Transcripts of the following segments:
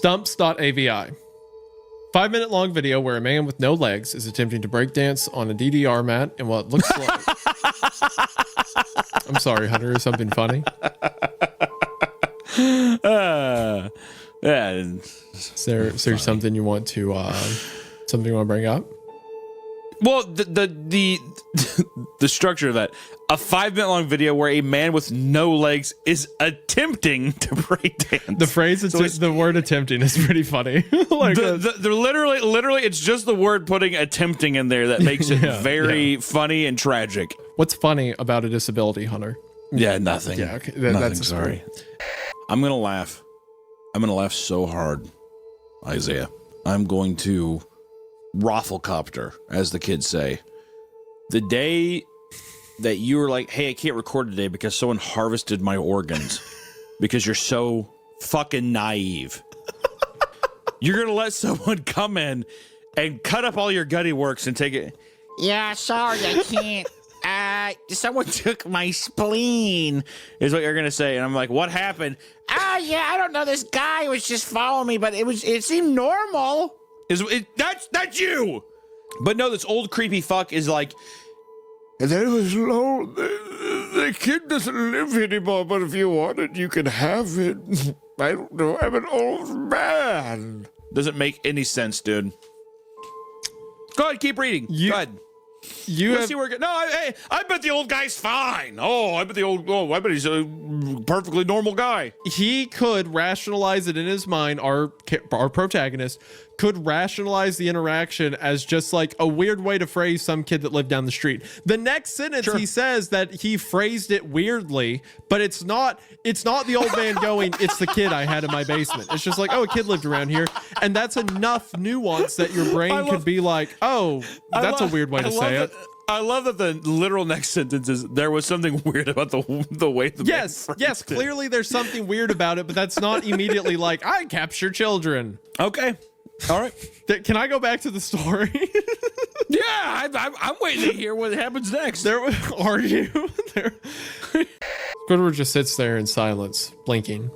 Stumps.avi. 5-minute long video where a man with no legs is attempting to break dance on a DDR mat in what looks like... I'm sorry, Hunter. Is something funny? Yeah. Is there something you want to bring up? Well, the structure of that, a 5-minute long video where a man with no legs is attempting to break dance. The phrase, the word attempting is pretty funny. Like they're literally, it's just the word putting attempting in there that makes it very funny and tragic. What's funny about a disability, Hunter? Yeah, nothing. Yeah, okay. Nothing, That's sorry. I'm going to laugh. I'm going to laugh so hard, Isaiah. I'm going to rafflecopter, as the kids say. The day that you were like, hey, I can't record today because someone harvested my organs because you're so fucking naive. You're going to let someone come in and cut up all your gutty works and take it. Yeah, sorry, I can't. Someone took my spleen, is what you're going to say. And I'm like, what happened? Yeah, I don't know. This guy was just following me, but it seemed normal. That's you. But no, this old creepy fuck is like, there was the kid doesn't live anymore, but if you want it, you can have it. I don't know. I'm an old man. Doesn't make any sense, dude. Go ahead, keep reading. Go ahead. Let's see where it goes. No, I bet the old guy's fine. I bet he's a perfectly normal guy. He could rationalize it in his mind. Our protagonist could rationalize the interaction as just like a weird way to phrase some kid that lived down the street. The next sentence, he says that he phrased it weirdly, but it's not the old man going, it's the kid I had in my basement. It's just like, oh, a kid lived around here. And that's enough nuance that your brain could be like, oh, that's a weird way to say it. I love that the literal next sentence is, there was something weird about the way the Yes, clearly there's something weird about it, but that's not immediately like, I capture children. Okay. All right. Can I go back to the story? Yeah, I'm waiting to hear what happens next. Are you? Squidward just sits there in silence, blinking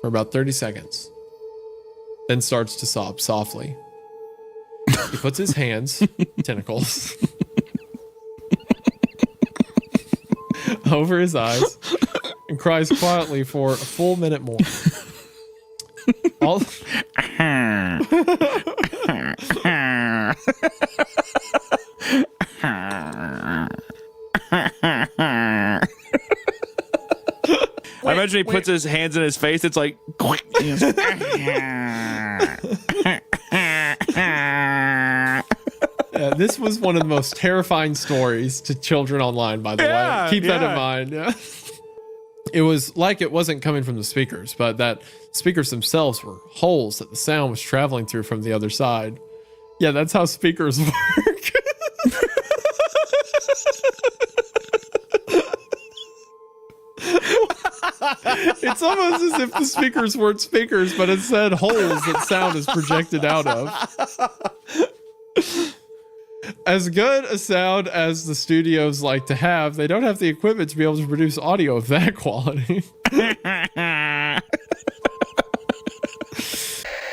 for about 30 seconds, then starts to sob softly. He puts his hands, tentacles, over his eyes and cries quietly for a full minute more. I imagine he puts his hands in his face. It's like, this was one of the most terrifying stories to children online, by the way. Keep that in mind. Yeah. It was like it wasn't coming from the speakers, but that speakers themselves were holes that the sound was traveling through from the other side. Yeah, that's how speakers work. It's almost as if the speakers weren't speakers, but instead holes that sound is projected out of. As good a sound as the studios like to have, they don't have the equipment to be able to produce audio of that quality.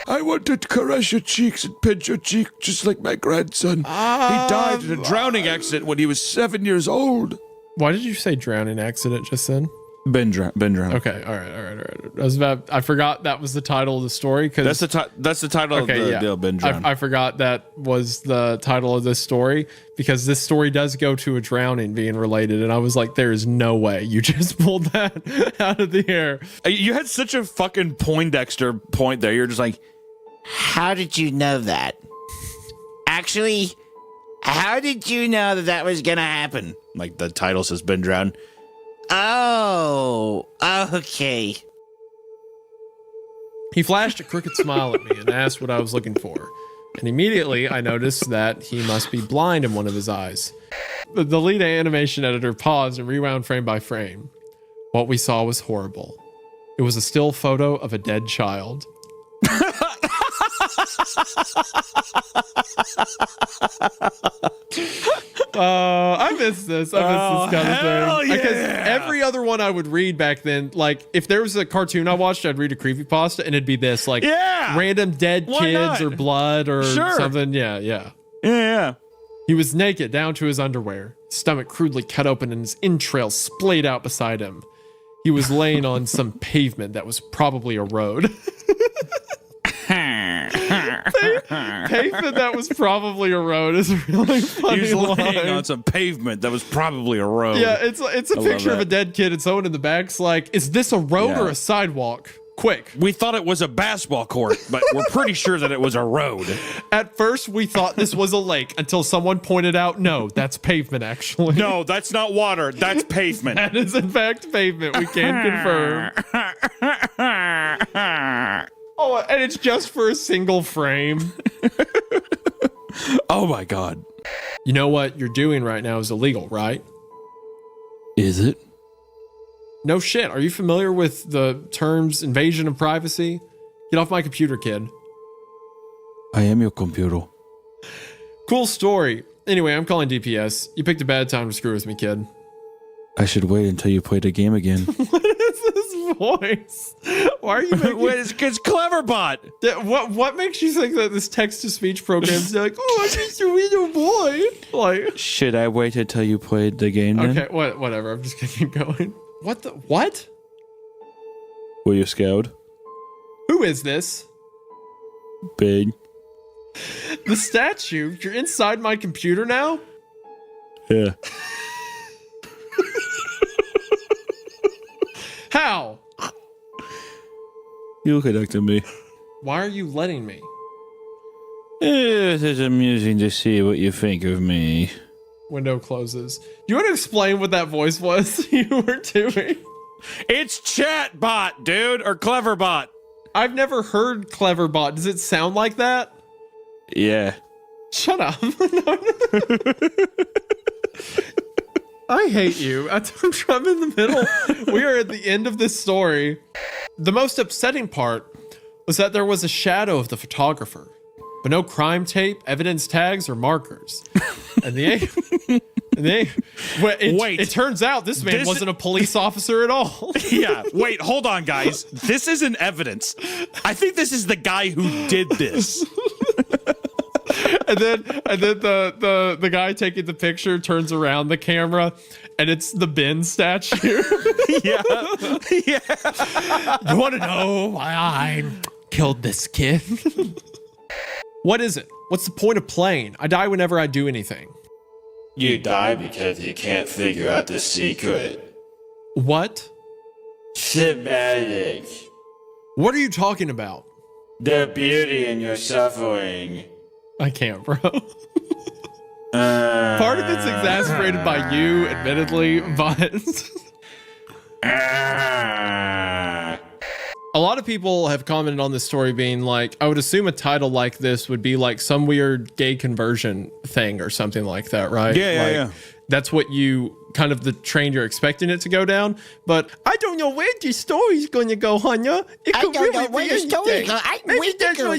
I want to caress your cheeks and pinch your cheek just like my grandson. He died in a drowning accident when he was 7 years old. Why did you say drowning accident just then? Ben drowned. Okay, all right. I forgot that was the title of the story. That's the title of the deal, Ben drowned. I forgot that was the title of this story because this story does go to a drowning being related, and I was like, there is no way you just pulled that out of the air. You had such a fucking Poindexter point there. You're just like, how did you know that? Actually, how did you know that was gonna happen? Like the title says, Ben drowned. Oh, okay. He flashed a crooked smile at me and asked what I was looking for. And immediately I noticed that he must be blind in one of his eyes. The lead animation editor paused and rewound frame by frame. What we saw was horrible. It was a still photo of a dead child. I miss this. I miss this kind of thing. Yeah. Because every other one I would read back then, like if there was a cartoon I watched, I'd read a creepypasta and it'd be this, like random dead kids not? or blood or something. Yeah. He was naked down to his underwear, stomach crudely cut open and his entrails splayed out beside him. He was laying on some pavement that was probably a road. Pavement that was probably a road is a really funny. He was laying line. on some pavement that was probably a road. Yeah, it's a picture of a dead kid and someone in the back's like, is this a road or a sidewalk? Quick. We thought it was a basketball court, but we're pretty sure that it was a road. At first, we thought this was a lake until someone pointed out, no, that's pavement, actually. No, that's not water. That's pavement. That is, in fact, pavement. We can confirm. Oh, and it's just for a single frame. Oh, my God. You know what you're doing right now is illegal, right? Is it? No shit. Are you familiar with the terms invasion of privacy? Get off my computer, kid. I am your computer. Cool story. Anyway, I'm calling DPS. You picked a bad time to screw with me, kid. I should wait until you play the game again. What is this voice? Why are you making... It's Cleverbot. What makes you think that this text-to-speech program's like, oh, I'm just a little boy? Like, should I wait until you played the game then? Okay, whatever. I'm just gonna keep going. What? Were you scared? Who is this? Big. The statue? You're inside my computer now? Yeah. How? You connected me. Why are you letting me? It is amusing to see what you think of me. Window closes. Do you want to explain what that voice was you were doing? It's chatbot, dude, or Cleverbot. I've never heard Cleverbot. Does it sound like that? Yeah. Shut up. I hate you. I'm in the middle. We are at the end of this story. The most upsetting part was that there was a shadow of the photographer, but no crime tape, evidence tags, or markers. And it turns out this man wasn't a police officer at all. Yeah, wait, hold on, guys. This isn't evidence. I think this is the guy who did this. And then the guy taking the picture turns around the camera, and it's the Ben statue. Yeah. You want to know why I killed this kid? What is it? What's the point of playing? I die whenever I do anything. You die because you can't figure out the secret. What? Semantics. What are you talking about? The beauty in your suffering. I can't, bro. Part of it's exasperated by you, admittedly, but... A lot of people have commented on this story being like, I would assume a title like this would be like some weird gay conversion thing or something like that, right? Yeah. That's what you kind of the train you're expecting it to go down. But I don't know where this story's going to go, Hanya. I don't know where the story goes.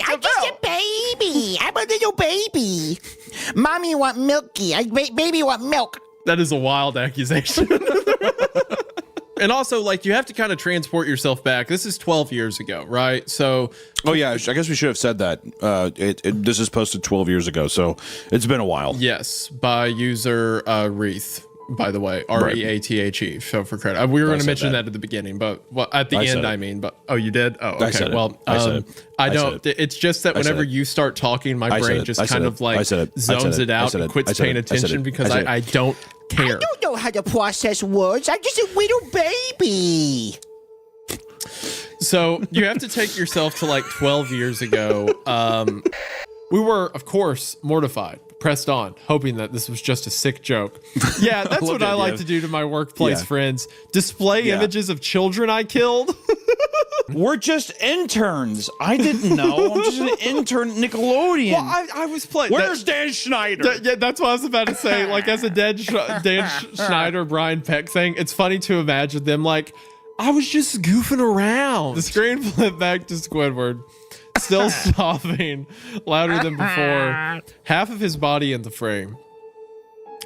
I'm just a baby. I'm a little baby. Mommy want milky. Baby want milk. That is a wild accusation. And also, like, you have to kind of transport yourself back. This is 12 years ago, right? So... Oh, yeah, I guess we should have said that. This is posted 12 years ago, so it's been a while. Yes, by user Wreath, by the way. R-E-A-T-H-E, so for credit. We were going to mention that at the beginning, but at the end, I mean. But oh, you did? Oh, okay. Well, I don't... It's just that whenever you start talking, my brain just kind of, like, zones it out and quits paying attention because I don't care. I don't know how to process words. I'm just a little baby. So you have to take yourself to like 12 years ago. We were, of course, mortified, pressed on, hoping that this was just a sick joke. Yeah, that's what I like to do to my workplace friends. Display images of children I killed. We're just interns. I didn't know. I'm just an intern at Nickelodeon. Well, I was playing. Where's Dan Schneider? Yeah, that's what I was about to say. Like, as a Dan Schneider, Brian Peck thing, it's funny to imagine them like, I was just goofing around. The screen flipped back to Squidward, still sobbing louder than before, half of his body in the frame.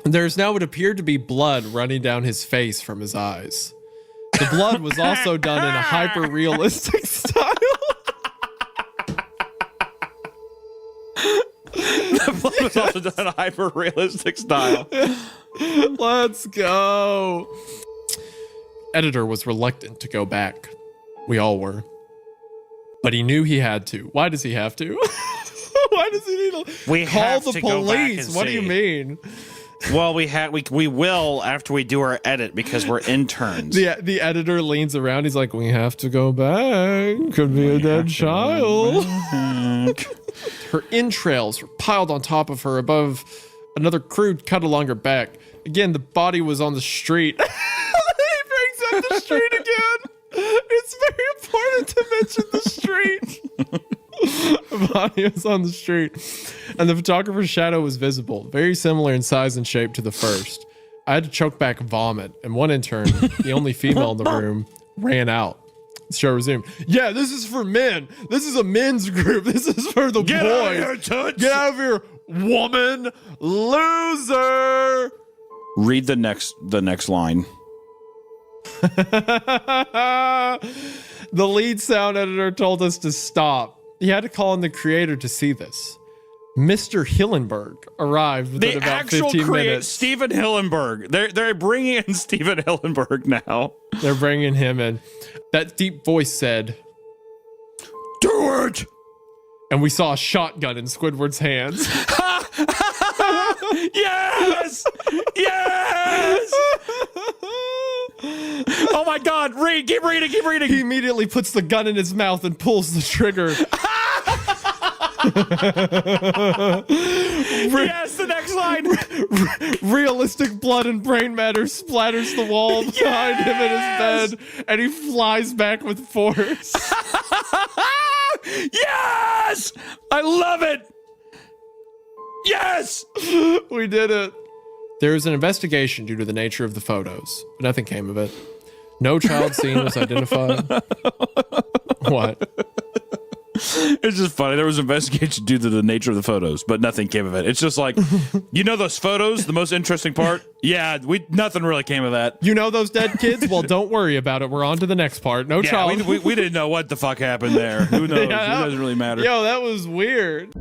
There's now what appeared to be blood running down his face from his eyes. The blood was also done in a hyper-realistic style. The blood was also done in a hyper-realistic style. Let's go. Editor was reluctant to go back. We all were. But he knew he had to. Why does he have to? Why does he need to call the police? What do you mean? Well, we will after we do our edit because we're interns. The editor leans around. He's like, we have to go back. Could be a dead child. Her entrails were piled on top of her above another crude cut along her back. Again, the body was on the street. He brings up the street again. It's very important to mention the street. The body was on the street, and the photographer's shadow was visible, very similar in size and shape to the first. I had to choke back vomit, and one intern, the only female in the room, ran out. The show resumed. Yeah, this is for men. This is a men's group. This is for the boys. Get out of here, toots. Get out of here, woman. Loser. Read the next line. The lead sound editor told us to stop. He had to call in the creator to see this. Mr. Hillenberg arrived within about 15 minutes. Steven Hillenberg. They're bringing in Steven Hillenberg now. They're bringing him in. That deep voice said, "Do it!" And we saw a shotgun in Squidward's hands. Yes! Yes! Oh my God! Read! Keep reading! Keep reading! He immediately puts the gun in his mouth and pulls the trigger. Yes, the next line. Realistic blood and brain matter splatters the wall behind him in his bed, and he flies back with force. Yes! I love it! Yes! We did it. There was an investigation due to the nature of the photos, but nothing came of it. No child scene was identified. What? It's just funny. There was an investigation due to the nature of the photos, but nothing came of it. It's just like, you know those photos? The most interesting part? Yeah, nothing really came of that. You know those dead kids? Well, don't worry about it. We're on to the next part. No child. We didn't know what the fuck happened there. Who knows? It doesn't really matter. Yo, that was weird.